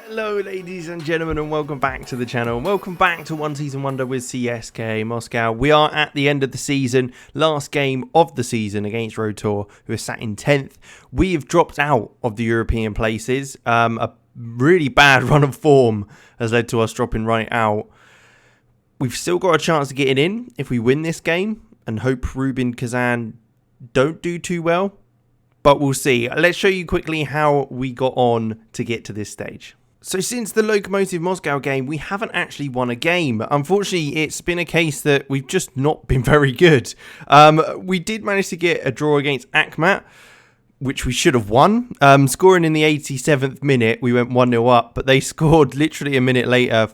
Hello ladies and gentlemen, and welcome back to the channel, and welcome back to One Season Wonder with CSKA Moscow. We are at the end of the season, last game of the season against Rotor, who are sat in 10th. We have dropped out of the European places. A really bad run of form has led to us dropping right out. We've still got a chance of getting in if we win this game, and hope Rubin Kazan don't do too well, but we'll see. Let's show you quickly how we got on to get to this stage. So since the Lokomotiv Moscow game, we haven't actually won a game. Unfortunately, it's been a case that we've just not been very good. We did manage to get a draw against Akhmat, which we should have won. Scoring in the 87th minute, we went 1-0 up, but they scored literally a minute later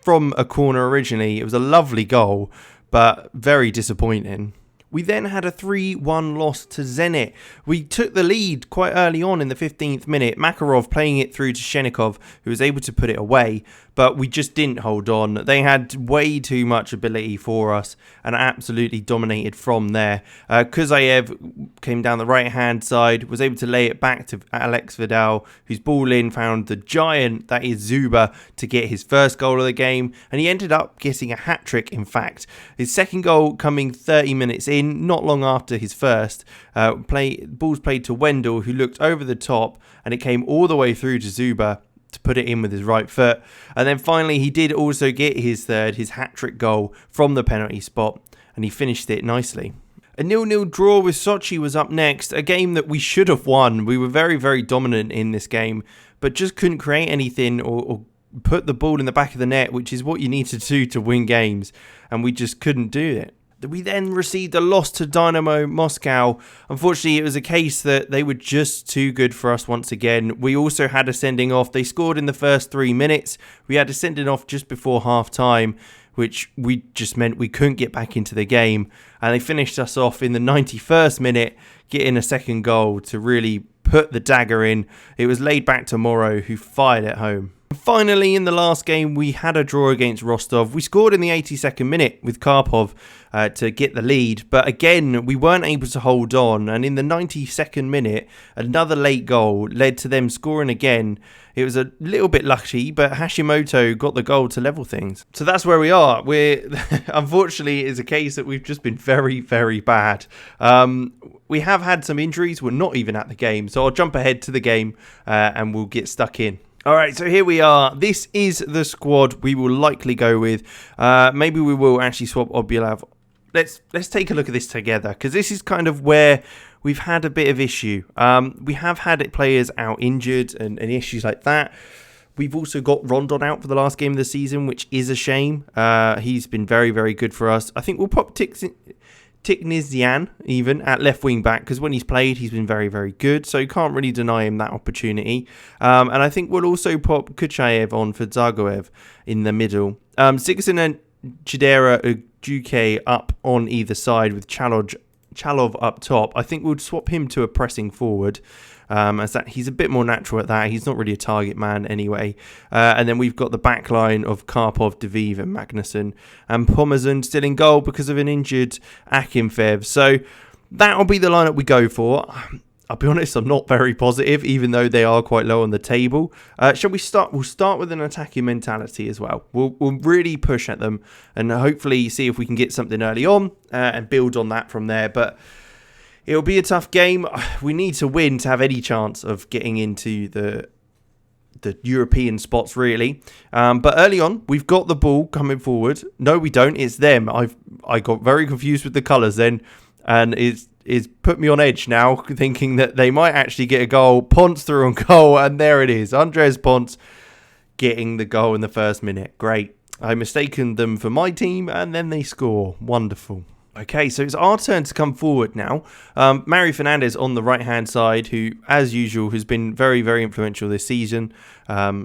from a corner originally. It was a lovely goal, but very disappointing. We then had a 3-1 loss to Zenit. We took the lead quite early on in the 15th minute. Makarov playing it through to Shenikov, who was able to put it away, but we just didn't hold on. They had way too much ability for us and absolutely dominated from there. Kuzayev came down the right-hand side, was able to lay it back to Alex Vidal, whose ball in found the giant, that is Zuba, to get his first goal of the game, and he ended up getting a hat-trick, in fact. His second goal coming 30 minutes in, not long after his first. Balls played to Wendell, who looked over the top, and it came all the way through to Zuba to put it in with his right foot. And then finally he did also get his third, his hat-trick goal from the penalty spot, and he finished it nicely. A 0-0 draw with Sochi was up next, a game that we should have won. We were very, very dominant in this game, but just couldn't create anything or put the ball in the back of the net, which is what you need to do to win games, and we just couldn't do it. We then received a loss to Dynamo Moscow. Unfortunately, it was a case that they were just too good for us once again. We also had a sending off. They scored in the first 3 minutes. We had a sending off just before half time, which just meant we couldn't get back into the game. And they finished us off in the 91st minute, getting a second goal to really put the dagger in. It was laid back to Morrow, who fired it home. Finally, in the last game, we had a draw against Rostov. We scored in the 82nd minute with Karpov to get the lead, but again, we weren't able to hold on, and in the 92nd minute, another late goal led to them scoring again. It was a little bit lucky, but Hashimoto got the goal to level things. So that's where we are. Unfortunately, it's a case that we've just been very, very bad. We have had some injuries. We're not even at the game, so I'll jump ahead to the game and we'll get stuck in. Alright, so here we are. This is the squad we will likely go with. Maybe we will actually swap Obyulav. Let's take a look at this together, because this is kind of where we've had a bit of issue. We have had players out injured and issues like that. We've also got Rondon out for the last game of the season, which is a shame. He's been very, very good for us. I think we'll pop Tiknizian even at left wing back, because when he's played, he's been very, very good. So you can't really deny him that opportunity. And I think we'll also pop Kuchayev on for Zagoev in the middle. Sigurdsson and Chidera Ujuke up on either side with Chalov up top. I think we'll swap him to a pressing forward. As that he's a bit more natural at that. He's not really a target man anyway. And then we've got the back line of Karpov, Deviv and Magnussen. And Pomazan still in goal because of an injured Akinfev. So that'll be the lineup we go for. I'll be honest, I'm not very positive, even though they are quite low on the table. Shall we start? We'll start with an attacking mentality as well. We'll really push at them and hopefully see if we can get something early on and build on that from there. But it'll be a tough game. We need to win to have any chance of getting into the European spots, really. But early on, we've got the ball coming forward. No, we don't. It's them. I got very confused with the colours then, and it's put me on edge now, thinking that they might actually get a goal. Ponce through on goal, and there it is. Andres Ponce getting the goal in the first minute. Great. I mistaken them for my team, and then they score. Wonderful. Okay, so it's our turn to come forward now. Mario Fernandez on the right-hand side, who, as usual, has been very, very influential this season.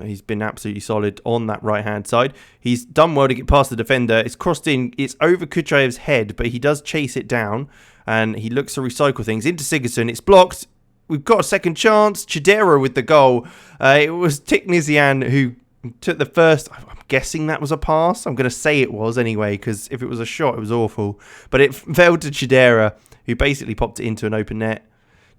He's been absolutely solid on that right-hand side. He's done well to get past the defender. It's crossed in. It's over Kuchayev's head, but he does chase it down, and he looks to recycle things into Sigurdsson. It's blocked. We've got a second chance. Chidera with the goal. It was Tiknizian who took the first. I'm guessing that was a pass. I'm going to say it was anyway, because if it was a shot, it was awful. But it fell to Chidera, who basically popped it into an open net.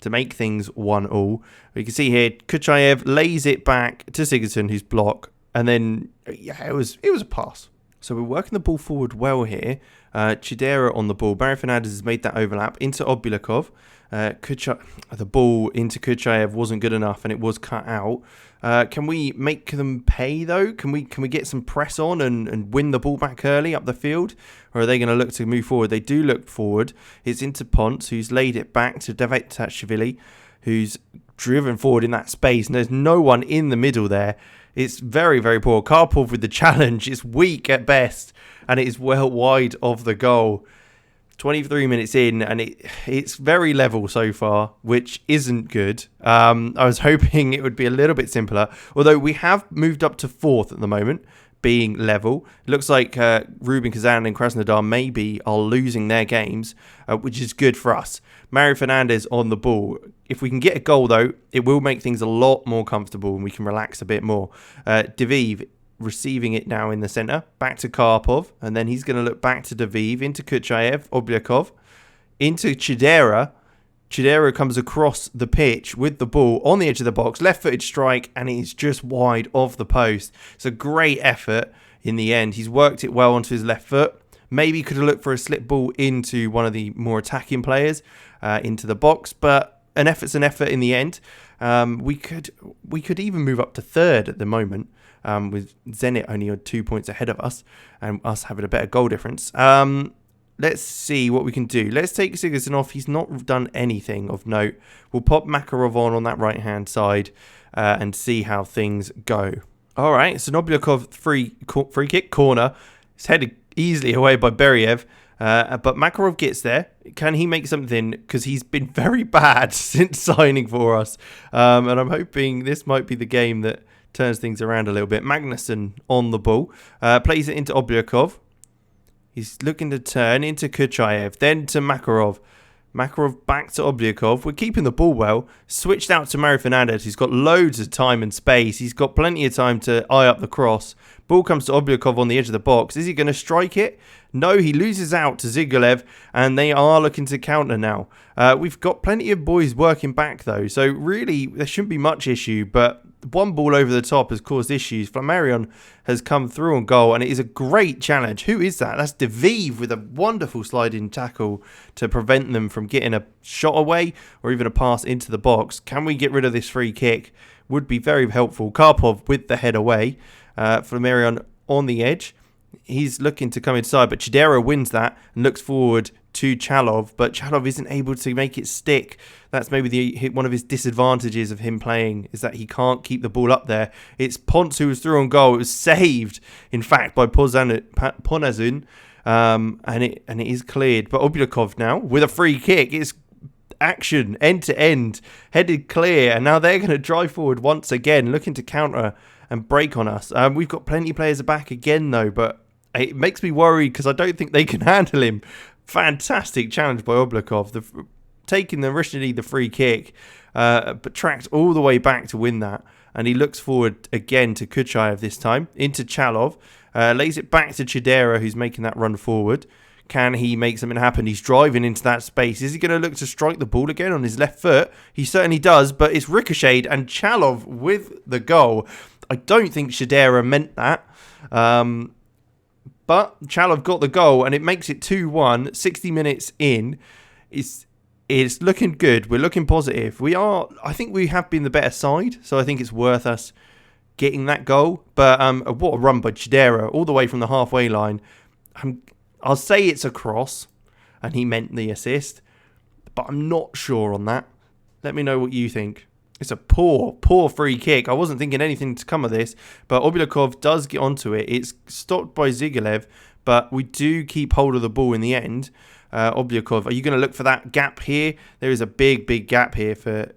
to make things 1-1. You can see here, Kuchayev lays it back to Sigurdsson, who's blocked, and then, yeah, it was a pass. So we're working the ball forward well here. Chidera on the ball. Barry Fernandez has made that overlap into Obyakov. The ball into Kuchayev wasn't good enough and it was cut out. Can we make them pay though? Can we get some press on and win the ball back early up the field? Or are they going to look to move forward? They do look forward. It's into Ponce, who's laid it back to Davetashvili, who's driven forward in that space. And there's no one in the middle there. It's very, very poor. Karpov with the challenge. It's weak at best. And it is well wide of the goal. 23 minutes in, and it's very level so far, which isn't good. I was hoping it would be a little bit simpler. Although we have moved up to 4th at the moment, being level. It looks like Rubin Kazan and Krasnodar maybe are losing their games, which is good for us. Mario Fernandez on the ball. If we can get a goal, though, it will make things a lot more comfortable and we can relax a bit more. Diviv receiving it now in the centre. Back to Karpov. And then he's going to look back to Diviv, into Kuchayev, Obyakov, into Chidera. Chidera comes across the pitch with the ball on the edge of the box. Left-footed strike, and it's just wide of the post. It's a great effort in the end. He's worked it well onto his left foot. Maybe could have looked for a slip ball into one of the more attacking players into the box, but an effort's an effort in the end. We could even move up to 3rd at the moment, with Zenit only 2 points ahead of us and us having a better goal difference. Let's see what we can do. Let's take Sigurdsson off. He's not done anything of note. We'll pop Makarov on that right-hand side and see how things go. All right, so Obyakov free kick, corner. It's headed easily away by Beriev. But Makarov gets there. Can he make something? Because he's been very bad since signing for us. And I'm hoping this might be the game that turns things around a little bit. Magnusson on the ball. Plays it into Obyakov. He's looking to turn into Kuchayev. Then to Makarov. Makarov back to Obyakov. We're keeping the ball well. Switched out to Mario Fernandez, who's got loads of time and space. He's got plenty of time to eye up the cross. Ball comes to Obyakov on the edge of the box. Is he going to strike it? No, he loses out to Zigulev, and they are looking to counter now. We've got plenty of boys working back, though, so really there shouldn't be much issue, but one ball over the top has caused issues. Flammarion has come through on goal, and it is a great challenge. Who is that? That's Diviv with a wonderful sliding tackle to prevent them from getting a shot away or even a pass into the box. Can we get rid of this free kick? Would be very helpful. Karpov with the head away. Flammarion on the edge. He's looking to come inside, but Chidera wins that and looks forward to Chalov, but Chalov isn't able to make it stick. That's maybe one of his disadvantages of him playing, is that he can't keep the ball up there. It's Ponce who was through on goal. It was saved, in fact, by Ponazun, and it is cleared. But Obyakov now with a free kick. It's action, end to end, headed clear, and now they're going to drive forward once again, looking to counter and break on us. We've got plenty of players back again, though, but it makes me worried because I don't think they can handle him. Fantastic challenge by Obyakov, taking originally the free kick, but tracked all the way back to win that. And he looks forward again to Kuchayev this time, into Chalov, lays it back to Chidera, who's making that run forward. Can he make something happen? He's driving into that space. Is he going to look to strike the ball again on his left foot? He certainly does, but it's ricocheted, and Chalov with the goal. I don't think Chidera meant that. But Chalov got the goal, and it makes it 2-1, 60 minutes in. It's looking good. We're looking positive. I think we have been the better side, so I think it's worth us getting that goal. But what a run by Chidera, all the way from the halfway line. I'll say it's a cross, and he meant the assist, but I'm not sure on that. Let me know what you think. It's a poor free kick. I wasn't thinking anything to come of this, but Obyakov does get onto it. It's stopped by Zigulev, but we do keep hold of the ball in the end. Obyakov, are you going to look for that gap here? There is a big gap here for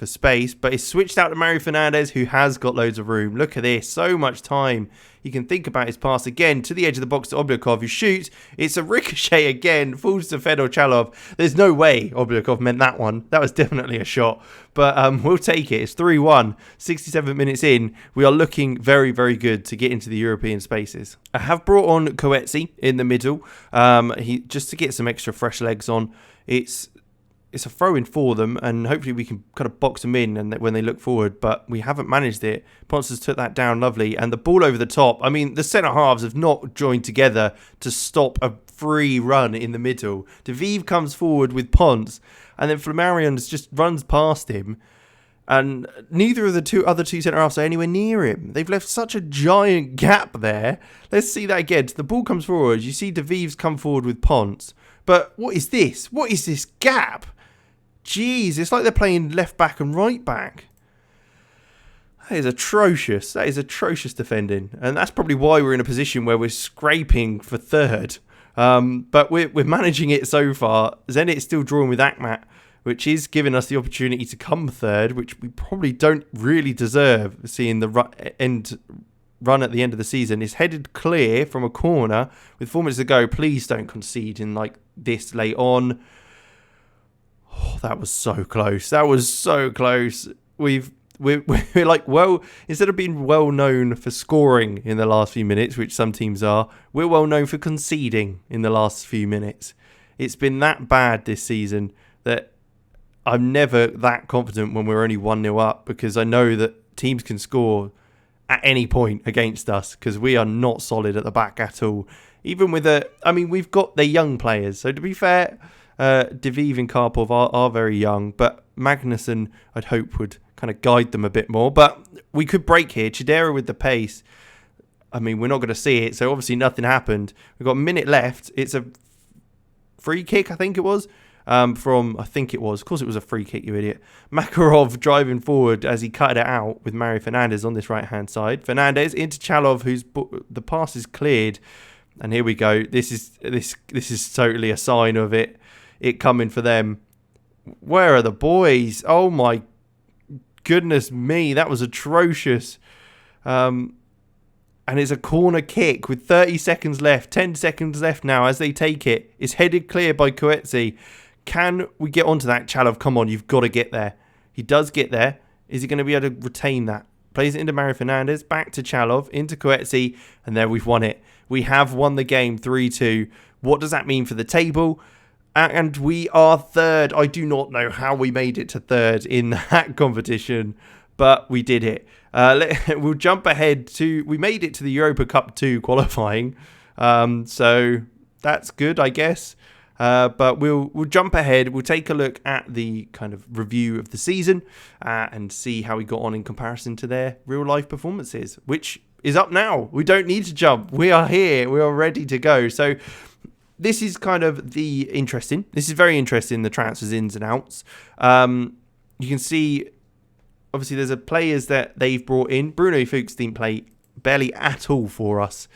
space, but it's switched out to Mario Fernandez, who has got loads of room. Look at this, so much time. He can think about his pass again to the edge of the box to Obyakov, who shoots. It's a ricochet again, falls to Fedor Chalov. There's no way Obyakov meant that one. That was definitely a shot, but we'll take it. It's 3-1, 67 minutes in. We are looking very, very good to get into the European spaces. I have brought on Coetzee in the middle, just to get some extra fresh legs on. It's it's a throw-in for them, and hopefully we can kind of box them in and when they look forward, but we haven't managed it. Ponce has took that down lovely, and the ball over the top. I mean, the centre-halves have not joined together to stop a free run in the middle. Daviv comes forward with Ponce, and then Flammarion just runs past him, and neither of the other two centre-halves are anywhere near him. They've left such a giant gap there. Let's see that again. The ball comes forward. You see Daviv's come forward with Ponce. But what is this? What is this gap? Jeez, it's like they're playing left back and right back. That is atrocious. That is atrocious defending. And that's probably why we're in a position where we're scraping for third. But we're managing it so far. Zenit's still drawing with Akhmat, which is giving us the opportunity to come third, which we probably don't really deserve, seeing the run at the end of the season. Is headed clear from a corner with 4 minutes to go. Please don't concede in like this late on. Oh, that was so close. That was so close. We're like, well, instead of being well known for scoring in the last few minutes, which some teams are, we're well known for conceding in the last few minutes. It's been that bad this season that I'm never that confident when we're only 1-0 up, because I know that teams can score at any point against us, because we are not solid at the back at all. Even with we've got their young players. So to be fair, Daviv and Karpov are very young, but Magnussen, I'd hope, would kind of guide them a bit more. But we could break here. Chidera with the pace. I mean, we're not going to see it, so obviously nothing happened. We've got a minute left. It's a free kick, I think it was. Of course it was a free kick, you idiot. Makarov driving forward as he cut it out with Mario Fernandez on this right-hand side. Fernandez into Chalov, the pass is cleared. And here we go. This is totally a sign of it coming for them. Where are the boys? Oh my goodness me, that was atrocious. And it's a corner kick with 30 seconds left. 10 seconds left now as they take it. It's headed clear by Coetzee. Can we get onto that? Chalov, come on, you've got to get there. He does get there. Is he going to be able to retain that? Plays it into Mario Fernandez, back to Chalov, into Coetzee, and there we've won it. We have won the game 3-2. What does that mean for the table? And we are third. I do not know how we made it to third in that competition, but we did it. We'll jump ahead we made it to the Europa Cup 2 qualifying. So that's good, I guess. But we'll jump ahead. We'll take a look at the kind of review of the season and see how we got on in comparison to their real life performances, which is up now. We don't need to jump. We are here. We are ready to go. So this is kind of this is very interesting, the transfers ins and outs. You can see, obviously, there's players that they've brought in. Bruno Fuchs didn't play barely at all for us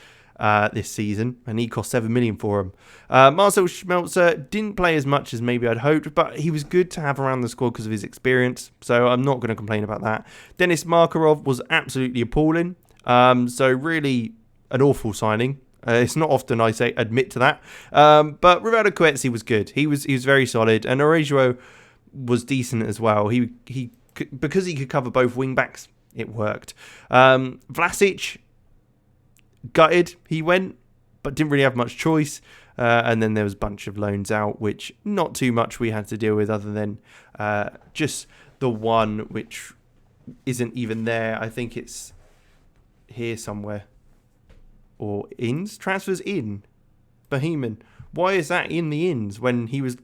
this season, and he cost 7 million for him. Marcel Schmelzer didn't play as much as maybe I'd hoped, but he was good to have around the squad because of his experience, so I'm not going to complain about that. Denis Makarov was absolutely appalling, so really an awful signing. It's not often I admit to that, but Rivaldo Coetzee was good. He was very solid, and Orejuo was decent as well. He because he could cover both wing backs, it worked. Vlasic, gutted, he went, but didn't really have much choice. And then there was a bunch of loans out, which not too much we had to deal with, other than just the one which isn't even there. I think it's here somewhere. Or ins? Transfers in. Bohemian. Why is that in the ins when he was...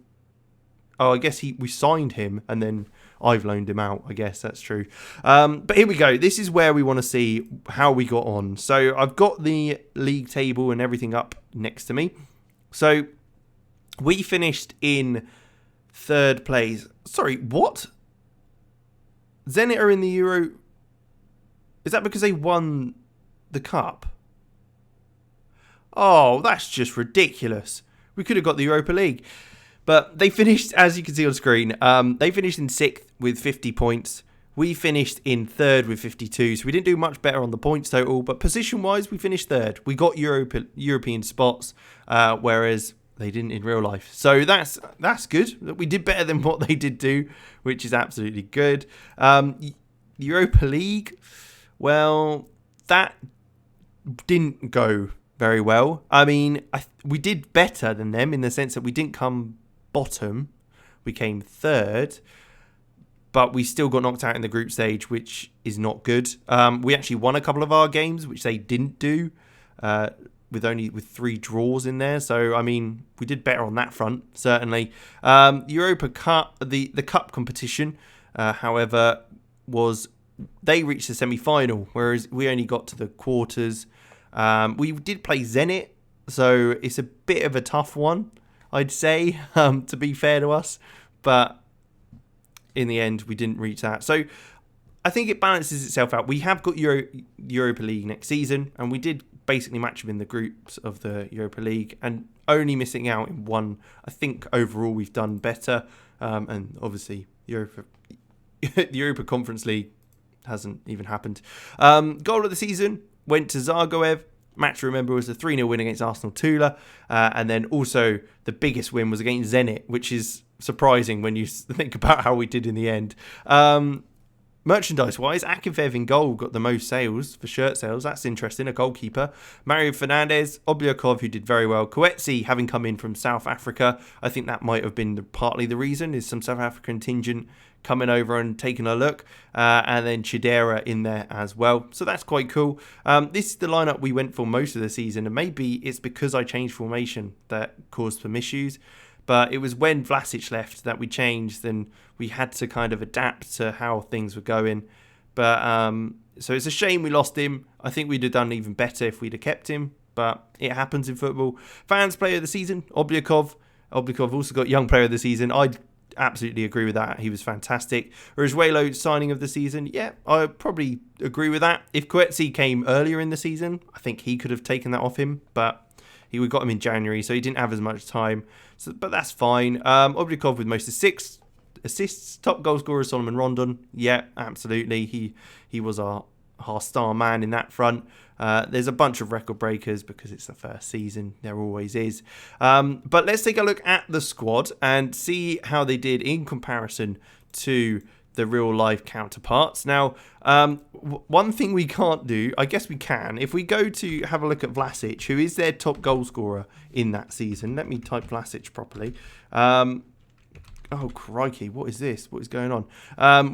Oh, I guess we signed him and then I've loaned him out. I guess that's true. But here we go. This is where we want to see how we got on. So I've got the league table and everything up next to me. So we finished in third place. Sorry, what? Zenit are in the Euro... Is that because they won the cup? Oh, that's just ridiculous. We could have got the Europa League. But they finished, as you can see on screen, they finished in 6th with 50 points. We finished in 3rd with 52. So we didn't do much better on the points total. But position-wise, we finished 3rd. We got European spots, whereas they didn't in real life. So that's good. We did better than what they did do, which is absolutely good. Europa League, well, that didn't go very well. I mean, we did better than them in the sense that we didn't come bottom. we came third, but we still got knocked out in the group stage, which is not good. We actually won a couple of our games, which they didn't do, with 3 draws in there. So, I mean, we did better on that front, certainly. Europa Cup, the cup competition, however, they reached the semi-final, whereas we only got to the quarters. We did play Zenit, so it's a bit of a tough one, I'd say, to be fair to us. But in the end, we didn't reach that. So I think it balances itself out. We have got Europa League next season, and we did basically match them in the groups of the Europa League, and only missing out in one. I think overall we've done better, and obviously the Europa Conference League hasn't even happened. Goal of the season went to Zagoev. Match to remember was the 3-0 win against Arsenal Tula, and then also the biggest win was against Zenit, which is surprising when you think about how we did in the end. Merchandise-wise, Akinfev in goal got the most sales for shirt sales. That's interesting, a goalkeeper. Mario Fernandez, Obliakov, who did very well. Coetzee, having come in from South Africa. I think that might have been partly the reason, is some South African contingent coming over and taking a look. And then Chidera in there as well. So that's quite cool. This is the lineup we went for most of the season. And maybe it's because I changed formation that caused some issues. But it was when Vlasic left that we changed, and we had to kind of adapt to how things were going. But so it's a shame we lost him. I think we'd have done even better if we'd have kept him. But it happens in football. Fans Player of the Season, Obliakov. Obliakov also got Young Player of the Season. I'd absolutely agree with that. He was fantastic. Rizzuelo, signing of the season. Yeah, I probably agree with that. If Coetzee came earlier in the season, I think he could have taken that off him. But we got him in January, so he didn't have as much time. So, but that's fine. Obliakov with most assists. Top goal scorer Solomon Rondon. Yeah, absolutely. He was our star man in that front. There's a bunch of record breakers because it's the first season. There always is. But let's take a look at the squad and see how they did in comparison to the real life counterparts. Now, one thing we can't do, I guess we can, if we go to have a look at Vlasic, who is their top goal scorer in that season. Let me type Vlasic properly. Oh, crikey, what is this? What is going on?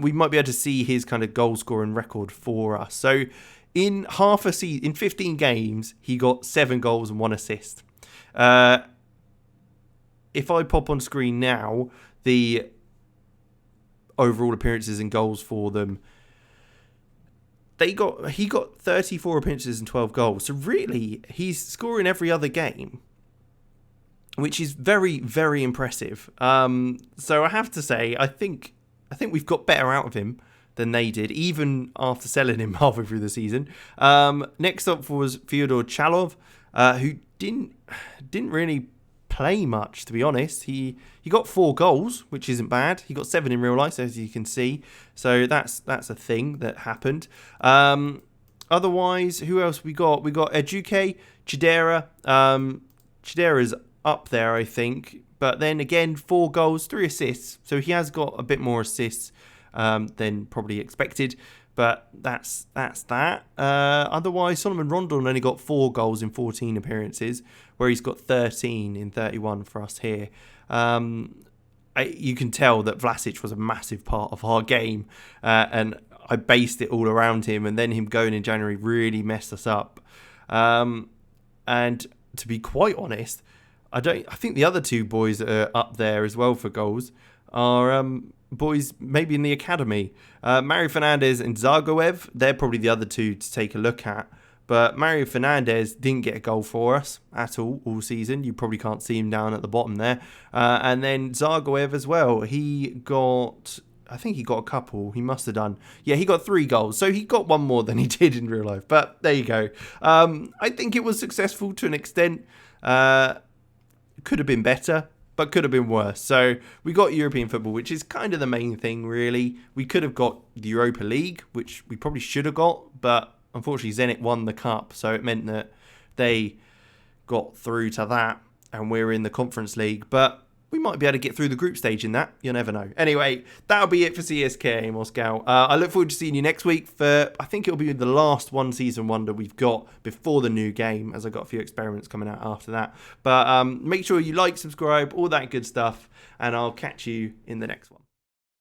We might be able to see his kind of goal scoring record for us. So in half a season, in 15 games, he got 7 goals and 1 assist. If I pop on screen now, the overall appearances and goals for them, he got 34 appearances and 12 goals. So really, he's scoring every other game, which is very, very impressive. So I have to say, I think we've got better out of him than they did, even after selling him halfway through the season. Next up was Fyodor Chalov, who didn't really play much, to be honest. He got 4 goals, which isn't bad. He got 7 in real life, as you can see. So that's a thing that happened. Otherwise, who else we got? We got Eduke, Chidera. Chidera's up there, I think. But then again, 4 goals, 3 assists. So he has got a bit more assists than probably expected. But that's that. Otherwise, Solomon Rondon only got 4 goals in 14 appearances, where he's got 13 in 31 for us here. You can tell that Vlasic was a massive part of our game, and I based it all around him. And then him going in January really messed us up. And to be quite honest, I think the other 2 boys that are up there as well for goals are boys maybe in the academy. Mario Fernandez and Zagoev, they're probably the other 2 to take a look at. But Mario Fernandez didn't get a goal for us at all season. You probably can't see him down at the bottom there. And then Zagoev as well. I think he got a couple. He must have done. Yeah, he got 3 goals. So he got 1 more than he did in real life. But there you go. I think it was successful to an extent. Could have been better, but could have been worse. So we got European football, which is kind of the main thing, really. We could have got the Europa League, which we probably should have got, but unfortunately Zenit won the cup, so it meant that they got through to that, and we're in the Conference League. But we might be able to get through the group stage in that. You never know. Anyway, that'll be it for CSKA Moscow. I look forward to seeing you next week for, I think it'll be the last one season wonder we've got before the new game, as I've got a few experiments coming out after that. But make sure you like, subscribe, all that good stuff, and I'll catch you in the next one.